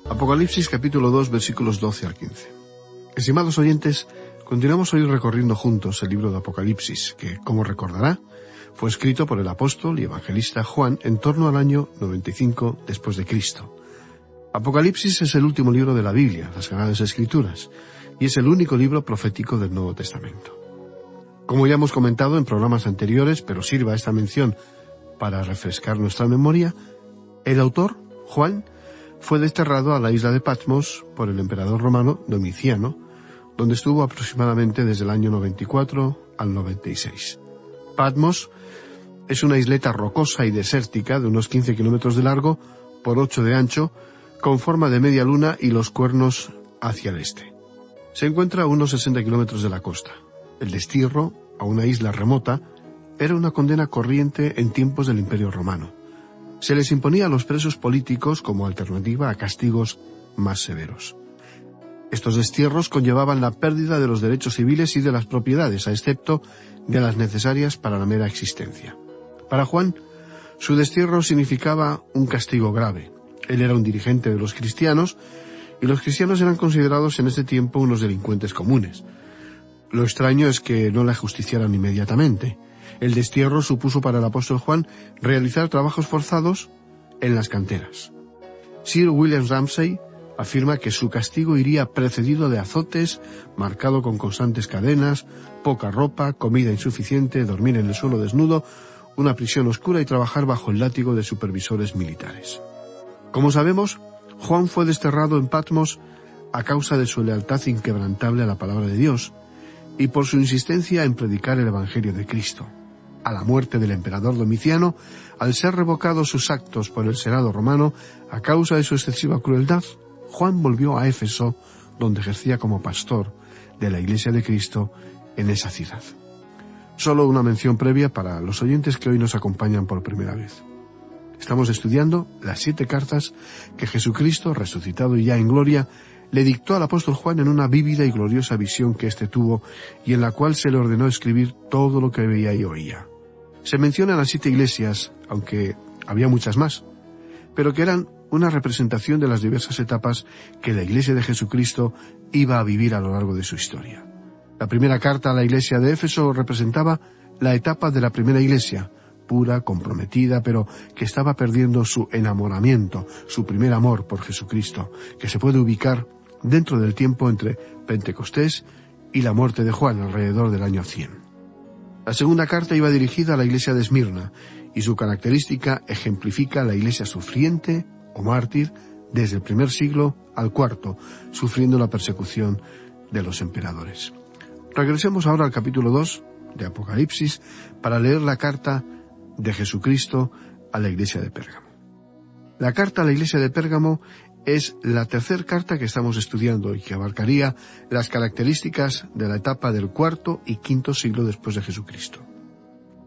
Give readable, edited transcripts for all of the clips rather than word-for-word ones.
Apocalipsis capítulo 2, versículos 12 al 15. Estimados oyentes, continuamos hoy recorriendo juntos el libro de Apocalipsis, que, como recordará, fue escrito por el apóstol y evangelista Juan en torno al año 95 después de Cristo. Apocalipsis es el último libro de la Biblia, las Sagradas Escrituras, y es el único libro profético del Nuevo Testamento. Como ya hemos comentado en programas anteriores, pero sirva esta mención para refrescar nuestra memoria, el autor, Juan, fue desterrado a la isla de Patmos por el emperador romano Domiciano, donde estuvo aproximadamente desde el año 94 al 96. Patmos es una isleta rocosa y desértica de unos 15 kilómetros de largo por 8 de ancho, con forma de media luna y los cuernos hacia el este. Se encuentra a unos 60 kilómetros de la costa. El destierro a una isla remota era una condena corriente en tiempos del Imperio Romano. Se les imponía a los presos políticos como alternativa a castigos más severos. Estos destierros conllevaban la pérdida de los derechos civiles y de las propiedades, a excepto de las necesarias para la mera existencia. Para Juan, su destierro significaba un castigo grave. Él era un dirigente de los cristianos, y los cristianos eran considerados en ese tiempo unos delincuentes comunes. Lo extraño es que no le ajusticiaran inmediatamente. El destierro supuso para el apóstol Juan realizar trabajos forzados en las canteras. Sir William Ramsay afirma que su castigo iría precedido de azotes, marcado con constantes cadenas, poca ropa, comida insuficiente, dormir en el suelo desnudo, una prisión oscura y trabajar bajo el látigo de supervisores militares. Como sabemos, Juan fue desterrado en Patmos a causa de su lealtad inquebrantable a la palabra de Dios y por su insistencia en predicar el Evangelio de Cristo. A la muerte del emperador Domiciano, al ser revocados sus actos por el Senado romano a causa de su excesiva crueldad, Juan volvió a Éfeso, donde ejercía como pastor de la Iglesia de Cristo en esa ciudad. Solo una mención previa para los oyentes que hoy nos acompañan por primera vez. Estamos estudiando las 7 cartas que Jesucristo, resucitado y ya en gloria, le dictó al apóstol Juan en una vívida y gloriosa visión que éste tuvo y en la cual se le ordenó escribir todo lo que veía y oía. Se mencionan las 7 iglesias, aunque había muchas más, pero que eran una representación de las diversas etapas que la Iglesia de Jesucristo iba a vivir a lo largo de su historia. La primera carta a la iglesia de Éfeso representaba la etapa de la primera iglesia, pura, comprometida, pero que estaba perdiendo su enamoramiento, su primer amor por Jesucristo, que se puede ubicar dentro del tiempo entre Pentecostés y la muerte de Juan, alrededor del año 100. La segunda carta iba dirigida a la iglesia de Esmirna, y su característica ejemplifica la iglesia sufriente o mártir desde el primer siglo al cuarto, sufriendo la persecución de los emperadores. Regresemos ahora al capítulo 2 de Apocalipsis para leer la carta de Jesucristo a la iglesia de Pérgamo. La carta a la iglesia de Pérgamo es la tercera carta que estamos estudiando y que abarcaría las características de la etapa del cuarto y quinto siglo después de Jesucristo.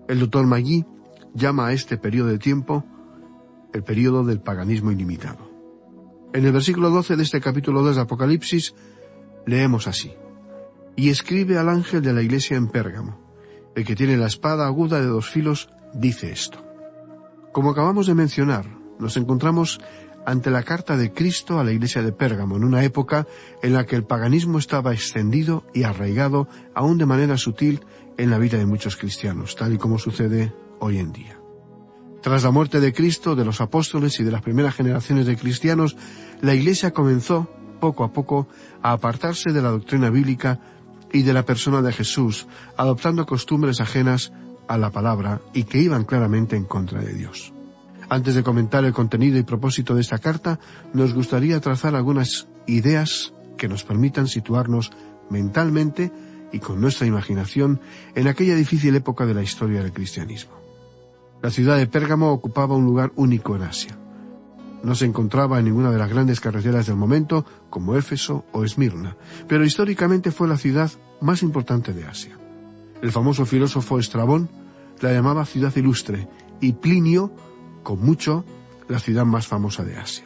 El doctor Magui llama a este periodo de tiempo el periodo del paganismo ilimitado. En el versículo 12 de este capítulo 2 de Apocalipsis leemos así: y escribe al ángel de la iglesia en Pérgamo, el que tiene la espada aguda de 2 filos, dice esto. Como acabamos de mencionar, nos encontramos ante la carta de Cristo a la iglesia de Pérgamo, en una época en la que el paganismo estaba extendido y arraigado, aún de manera sutil, en la vida de muchos cristianos, tal y como sucede hoy en día. Tras la muerte de Cristo, de los apóstoles y de las primeras generaciones de cristianos, la iglesia comenzó, poco a poco, a apartarse de la doctrina bíblica y de la persona de Jesús, adoptando costumbres ajenas a la palabra y que iban claramente en contra de Dios. Antes de comentar el contenido y propósito de esta carta, nos gustaría trazar algunas ideas que nos permitan situarnos mentalmente y con nuestra imaginación en aquella difícil época de la historia del cristianismo. La ciudad de Pérgamo ocupaba un lugar único en Asia. No se encontraba en ninguna de las grandes carreteras del momento, como Éfeso o Esmirna, pero históricamente fue la ciudad más importante de Asia. El famoso filósofo Estrabón la llamaba ciudad ilustre y Plinio, con mucho, la ciudad más famosa de Asia.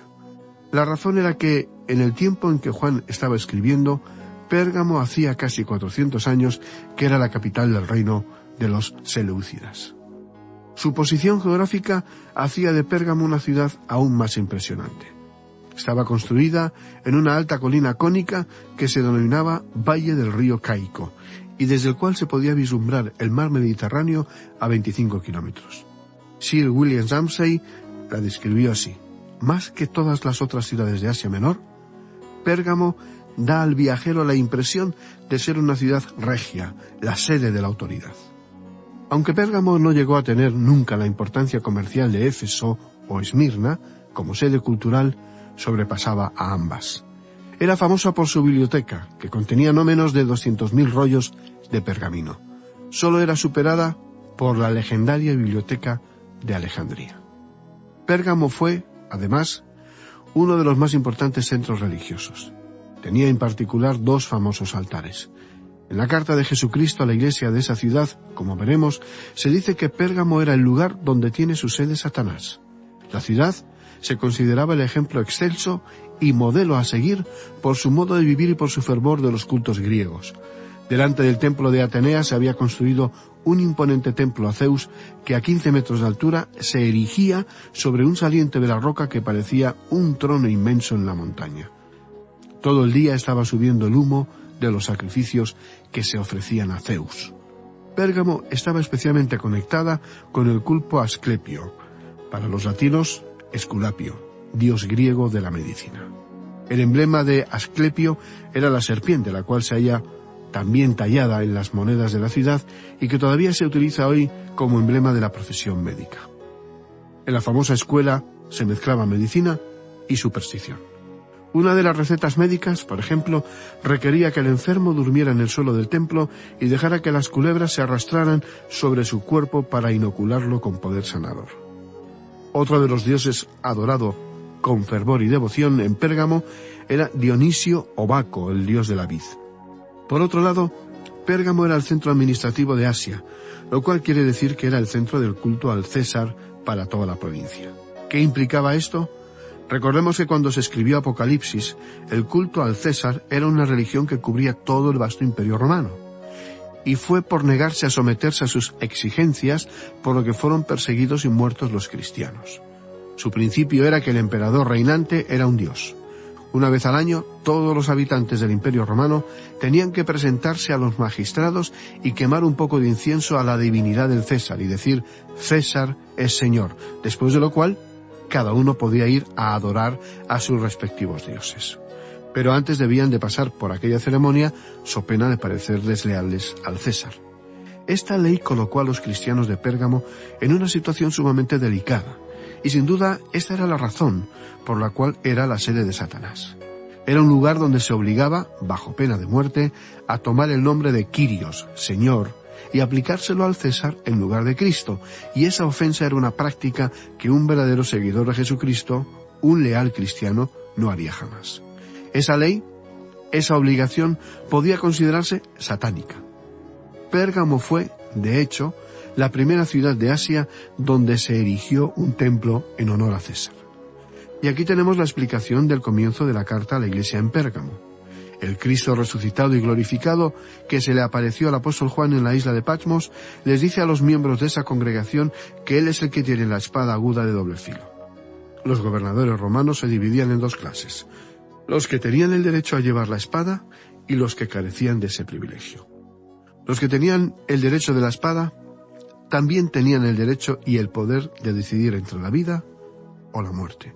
La razón era que, en el tiempo en que Juan estaba escribiendo, Pérgamo hacía casi 400 años que era la capital del reino de los seleucidas. Su posición geográfica hacía de Pérgamo una ciudad aún más impresionante. Estaba construida en una alta colina cónica que se denominaba Valle del Río Caico, y desde el cual se podía vislumbrar el mar Mediterráneo a 25 kilómetros. Sir William Ramsay la describió así: más que todas las otras ciudades de Asia Menor, Pérgamo da al viajero la impresión de ser una ciudad regia, la sede de la autoridad. Aunque Pérgamo no llegó a tener nunca la importancia comercial de Éfeso o Esmirna, como sede cultural sobrepasaba a ambas. Era famosa por su biblioteca, que contenía no menos de 200.000 rollos de pergamino. Solo era superada por la legendaria biblioteca de Alejandría. Pérgamo fue, además, uno de los más importantes centros religiosos. Tenía en particular dos famosos altares. En la carta de Jesucristo a la iglesia de esa ciudad, como veremos, se dice que Pérgamo era el lugar donde tiene su sede Satanás. La ciudad se consideraba el ejemplo excelso y modelo a seguir por su modo de vivir y por su fervor de los cultos griegos. Delante del templo de Atenea se había construido un imponente templo a Zeus que a 15 metros de altura se erigía sobre un saliente de la roca que parecía un trono inmenso en la montaña. Todo el día estaba subiendo el humo de los sacrificios que se ofrecían a Zeus. Pérgamo estaba especialmente conectada con el culto a Asclepio, para los latinos Esculapio, dios griego de la medicina. El emblema de Asclepio era la serpiente, la cual se halla también tallada en las monedas de la ciudad y que todavía se utiliza hoy como emblema de la profesión médica. En la famosa escuela se mezclaba medicina y superstición. Una de las recetas médicas, por ejemplo, requería que el enfermo durmiera en el suelo del templo y dejara que las culebras se arrastraran sobre su cuerpo para inocularlo con poder sanador. Otro de los dioses adorado con fervor y devoción en Pérgamo era Dionisio o Baco, el dios de la vid. Por otro lado, Pérgamo era el centro administrativo de Asia, lo cual quiere decir que era el centro del culto al César para toda la provincia. ¿Qué implicaba esto? Recordemos que cuando se escribió Apocalipsis, el culto al César era una religión que cubría todo el vasto imperio romano. Y fue por negarse a someterse a sus exigencias por lo que fueron perseguidos y muertos los cristianos. Su principio era que el emperador reinante era un dios. Una vez al año, todos los habitantes del Imperio Romano tenían que presentarse a los magistrados y quemar un poco de incienso a la divinidad del César y decir: César es Señor, después de lo cual cada uno podía ir a adorar a sus respectivos dioses. Pero antes debían de pasar por aquella ceremonia, so pena de parecer desleales al César. Esta ley colocó a los cristianos de Pérgamo en una situación sumamente delicada, y sin duda esta era la razón por la cual era la sede de Satanás. Era un lugar donde se obligaba, bajo pena de muerte, a tomar el nombre de Kyrios, Señor, y aplicárselo al César en lugar de Cristo, y esa ofensa era una práctica que un verdadero seguidor de Jesucristo, un leal cristiano, no haría jamás. Esa ley, esa obligación, podía considerarse satánica. Pérgamo fue, de hecho, la primera ciudad de Asia donde se erigió un templo en honor a César. Y aquí tenemos la explicación del comienzo de la carta a la iglesia en Pérgamo. El Cristo resucitado y glorificado, que se le apareció al apóstol Juan en la isla de Patmos, les dice a los miembros de esa congregación que él es el que tiene la espada aguda de doble filo. Los gobernadores romanos se dividían en dos clases: los que tenían el derecho a llevar la espada y los que carecían de ese privilegio. Los que tenían el derecho de la espada también tenían el derecho y el poder de decidir entre la vida o la muerte,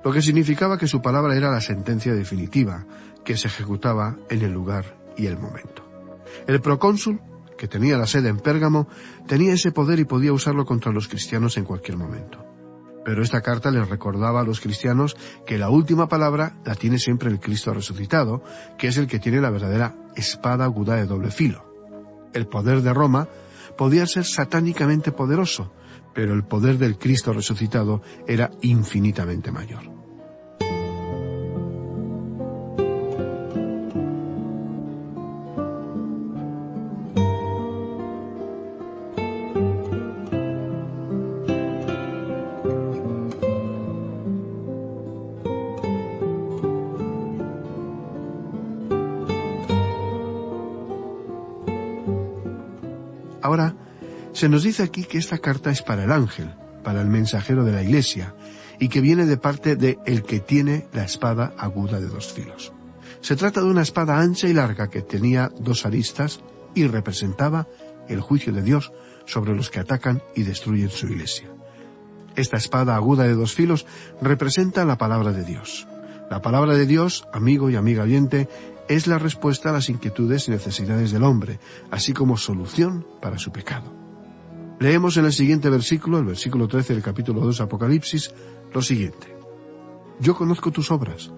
lo que significaba que su palabra era la sentencia definitiva, que se ejecutaba en el lugar y el momento. El procónsul, que tenía la sede en Pérgamo, tenía ese poder y podía usarlo contra los cristianos en cualquier momento. Pero esta carta les recordaba a los cristianos que la última palabra la tiene siempre el Cristo resucitado, que es el que tiene la verdadera espada aguda de doble filo. El poder de Roma podía ser satánicamente poderoso, pero el poder del Cristo resucitado era infinitamente mayor. Ahora, se nos dice aquí que esta carta es para el ángel, para el mensajero de la Iglesia, y que viene de parte de el que tiene la espada aguda de 2 filos. Se trata de una espada ancha y larga que tenía 2 aristas y representaba el juicio de Dios sobre los que atacan y destruyen su Iglesia. Esta espada aguda de 2 filos representa la palabra de Dios. La palabra de Dios, amigo y amiga oyente, es la respuesta a las inquietudes y necesidades del hombre, así como solución para su pecado. Leemos en el siguiente versículo, el versículo 13 del capítulo 2 de Apocalipsis, lo siguiente. Yo conozco tus obras,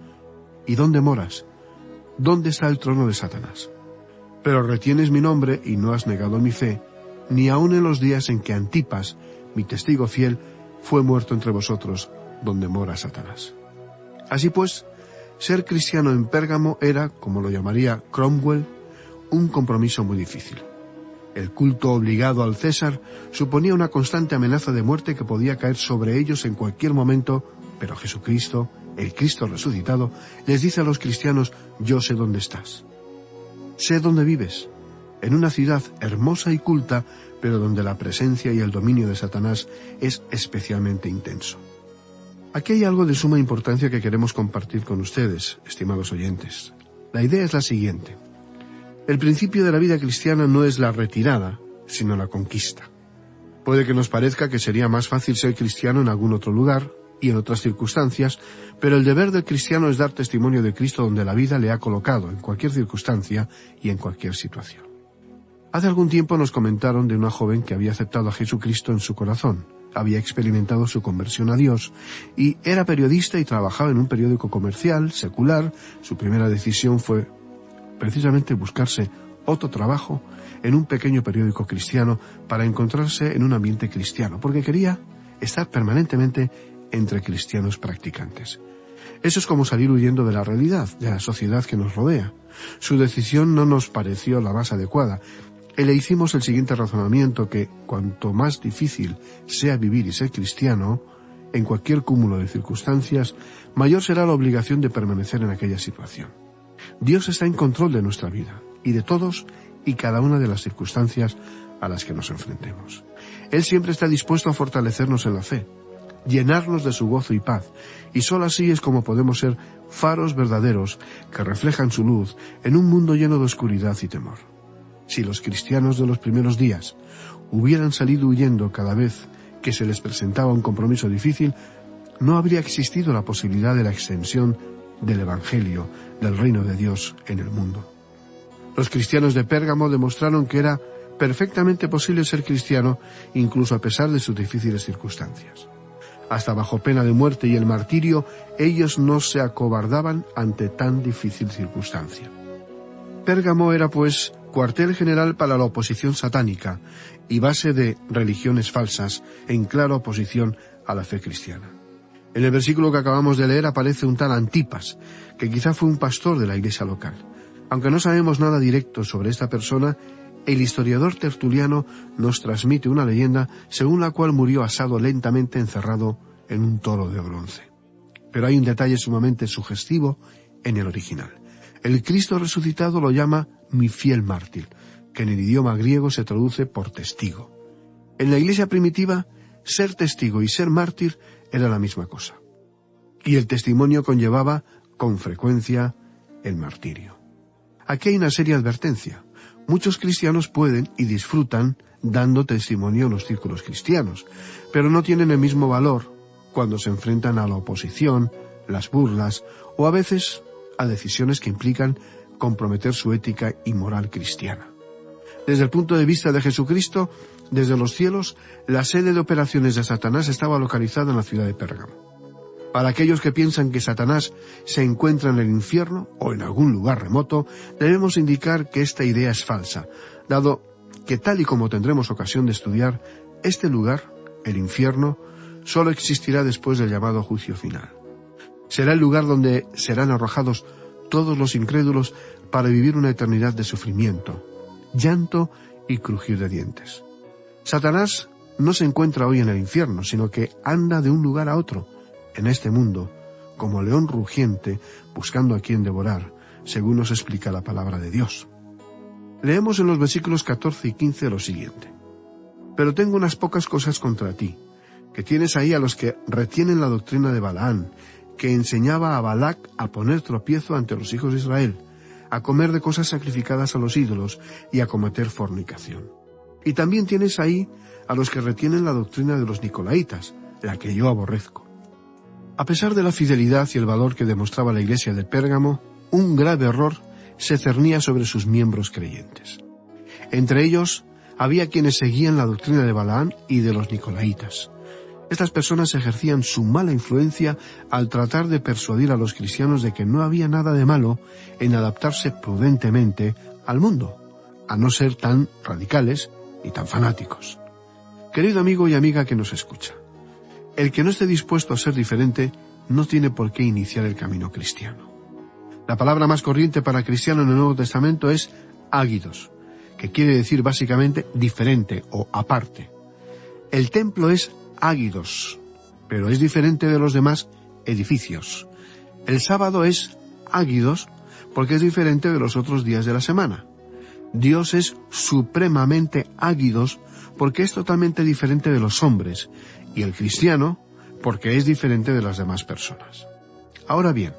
y dónde moras, dónde está el trono de Satanás. Pero retienes mi nombre y no has negado mi fe, ni aun en los días en que Antipas, mi testigo fiel, fue muerto entre vosotros, donde mora Satanás. Así pues, ser cristiano en Pérgamo era, como lo llamaría Cromwell, un compromiso muy difícil. El culto obligado al César suponía una constante amenaza de muerte que podía caer sobre ellos en cualquier momento, pero Jesucristo, el Cristo resucitado, les dice a los cristianos: yo sé dónde estás. Sé dónde vives, en una ciudad hermosa y culta, pero donde la presencia y el dominio de Satanás es especialmente intenso. Aquí hay algo de suma importancia que queremos compartir con ustedes, estimados oyentes. La idea es la siguiente. El principio de la vida cristiana no es la retirada, sino la conquista. Puede que nos parezca que sería más fácil ser cristiano en algún otro lugar y en otras circunstancias, pero el deber del cristiano es dar testimonio de Cristo donde la vida le ha colocado, en cualquier circunstancia y en cualquier situación. Hace algún tiempo nos comentaron de una joven que había aceptado a Jesucristo en su corazón, había experimentado su conversión a Dios y era periodista y trabajaba en un periódico comercial, secular. Su primera decisión fue precisamente buscarse otro trabajo en un pequeño periódico cristiano para encontrarse en un ambiente cristiano, porque quería estar permanentemente entre cristianos practicantes. Eso es como salir huyendo de la realidad, de la sociedad que nos rodea. Su decisión no nos pareció la más adecuada. Y le hicimos el siguiente razonamiento, que cuanto más difícil sea vivir y ser cristiano, en cualquier cúmulo de circunstancias, mayor será la obligación de permanecer en aquella situación. Dios está en control de nuestra vida, y de todos y cada una de las circunstancias a las que nos enfrentemos. Él siempre está dispuesto a fortalecernos en la fe, llenarnos de su gozo y paz, y sólo así es como podemos ser faros verdaderos que reflejan su luz en un mundo lleno de oscuridad y temor. Si los cristianos de los primeros días hubieran salido huyendo cada vez que se les presentaba un compromiso difícil, no habría existido la posibilidad de la extensión del Evangelio, del reino de Dios en el mundo. Los cristianos de Pérgamo demostraron que era perfectamente posible ser cristiano, incluso a pesar de sus difíciles circunstancias. Hasta bajo pena de muerte y el martirio, ellos no se acobardaban ante tan difícil circunstancia. Pérgamo era, pues, cuartel general para la oposición satánica y base de religiones falsas en clara oposición a la fe cristiana. En el versículo que acabamos de leer aparece un tal Antipas, que quizá fue un pastor de la iglesia local. Aunque no sabemos nada directo sobre esta persona, el historiador Tertuliano nos transmite una leyenda según la cual murió asado lentamente encerrado en un toro de bronce. Pero hay un detalle sumamente sugestivo en el original. El Cristo resucitado lo llama mi fiel mártir, que en el idioma griego se traduce por testigo. En la iglesia primitiva, ser testigo y ser mártir era la misma cosa. Y el testimonio conllevaba, con frecuencia, el martirio. Aquí hay una seria advertencia. Muchos cristianos pueden y disfrutan dando testimonio en los círculos cristianos, pero no tienen el mismo valor cuando se enfrentan a la oposición, las burlas o a veces a decisiones que implican comprometer su ética y moral cristiana. Desde el punto de vista de Jesucristo, desde los cielos, la sede de operaciones de Satanás estaba localizada en la ciudad de Pérgamo. Para aquellos que piensan que Satanás se encuentra en el infierno o en algún lugar remoto, debemos indicar que esta idea es falsa, dado que, tal y como tendremos ocasión de estudiar, este lugar, el infierno, solo existirá después del llamado juicio final. Será el lugar donde serán arrojados todos los incrédulos para vivir una eternidad de sufrimiento, llanto y crujir de dientes. Satanás no se encuentra hoy en el infierno, sino que anda de un lugar a otro, en este mundo, como león rugiente, buscando a quien devorar, según nos explica la palabra de Dios. Leemos en los versículos 14 y 15 lo siguiente. Pero tengo unas pocas cosas contra ti, que tienes ahí a los que retienen la doctrina de Balaam, que enseñaba a Balac a poner tropiezo ante los hijos de Israel, a comer de cosas sacrificadas a los ídolos y a cometer fornicación. Y también tienes ahí a los que retienen la doctrina de los nicolaitas, la que yo aborrezco. A pesar de la fidelidad y el valor que demostraba la iglesia de Pérgamo, un grave error se cernía sobre sus miembros creyentes. Entre ellos había quienes seguían la doctrina de Balaam y de los nicolaitas. Estas personas ejercían su mala influencia al tratar de persuadir a los cristianos de que no había nada de malo en adaptarse prudentemente al mundo, a no ser tan radicales y tan fanáticos. Querido amigo y amiga que nos escucha, el que no esté dispuesto a ser diferente no tiene por qué iniciar el camino cristiano. La palabra más corriente para cristiano en el Nuevo Testamento es ágidos, que quiere decir básicamente diferente o aparte. El templo es ágidos, pero es diferente de los demás edificios. El sábado es ágidos porque es diferente de los otros días de la semana. Dios es supremamente ágidos porque es totalmente diferente de los hombres, y el cristiano porque es diferente de las demás personas. Ahora bien,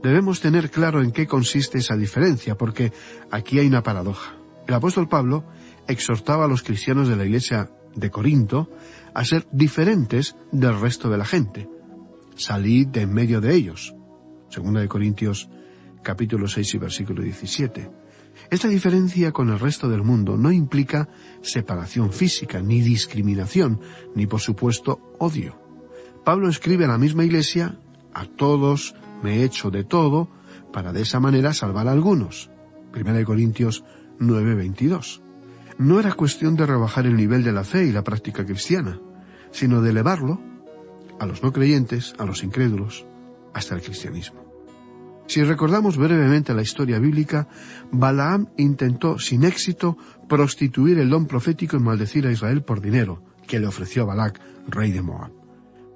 debemos tener claro en qué consiste esa diferencia, porque aquí hay una paradoja. El apóstol Pablo exhortaba a los cristianos de la iglesia de Corinto a ser diferentes del resto de la gente. Salid de en medio de ellos. 2 Corintios capítulo 6 y versículo 17. Esta diferencia con el resto del mundo no implica separación física, ni discriminación, ni por supuesto odio. Pablo escribe a la misma iglesia: a todos me he hecho de todo, para de esa manera salvar a algunos. 1 Corintios 9:22. No era cuestión de rebajar el nivel de la fe y la práctica cristiana, sino de elevarlo a los no creyentes, a los incrédulos, hasta el cristianismo. Si recordamos brevemente la historia bíblica, Balaam intentó sin éxito prostituir el don profético y maldecir a Israel por dinero que le ofreció Balac, rey de Moab.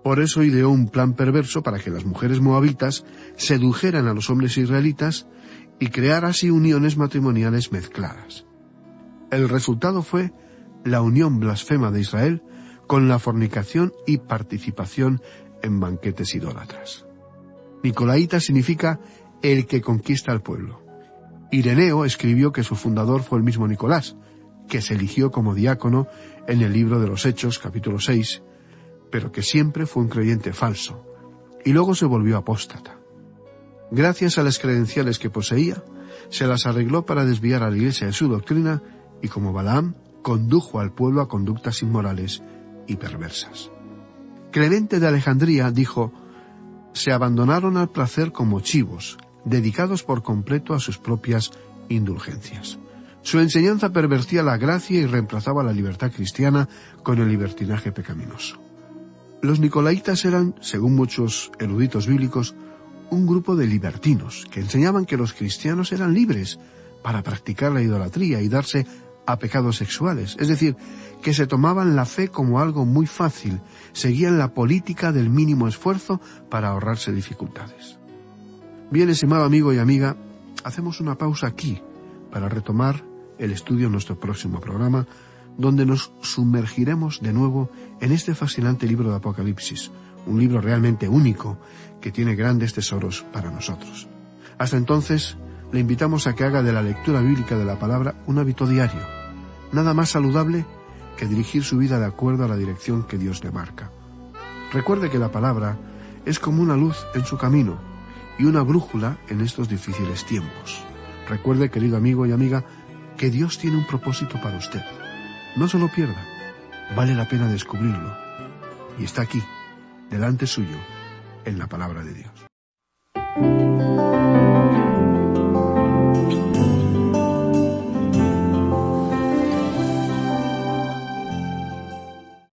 Por eso ideó un plan perverso para que las mujeres moabitas sedujeran a los hombres israelitas y crear así uniones matrimoniales mezcladas. El resultado fue la unión blasfema de Israel con la fornicación y participación en banquetes idólatras. Nicolaíta significa el que conquista al pueblo. Ireneo escribió que su fundador fue el mismo Nicolás, que se eligió como diácono en el libro de los Hechos, capítulo 6, pero que siempre fue un creyente falso, y luego se volvió apóstata. Gracias a las credenciales que poseía, se las arregló para desviar a la iglesia de su doctrina, y como Balaam, condujo al pueblo a conductas inmorales y perversas. Clemente de Alejandría dijo: se abandonaron al placer como chivos, dedicados por completo a sus propias indulgencias. Su enseñanza pervertía la gracia y reemplazaba la libertad cristiana con el libertinaje pecaminoso. Los nicolaitas eran, según muchos eruditos bíblicos, un grupo de libertinos que enseñaban que los cristianos eran libres para practicar la idolatría y darse a pecados sexuales, es decir, que se tomaban la fe como algo muy fácil, seguían la política del mínimo esfuerzo para ahorrarse dificultades. Bien, estimado amigo y amiga, hacemos una pausa aquí para retomar el estudio en nuestro próximo programa, donde nos sumergiremos de nuevo en este fascinante libro de Apocalipsis, un libro realmente único que tiene grandes tesoros para nosotros. Hasta entonces, le invitamos a que haga de la lectura bíblica de la palabra un hábito diario. Nada más saludable que dirigir su vida de acuerdo a la dirección que Dios le marca. Recuerde que la palabra es como una luz en su camino y una brújula en estos difíciles tiempos. Recuerde, querido amigo y amiga, que Dios tiene un propósito para usted. No se lo pierda. Vale la pena descubrirlo. Y está aquí, delante suyo, en la palabra de Dios.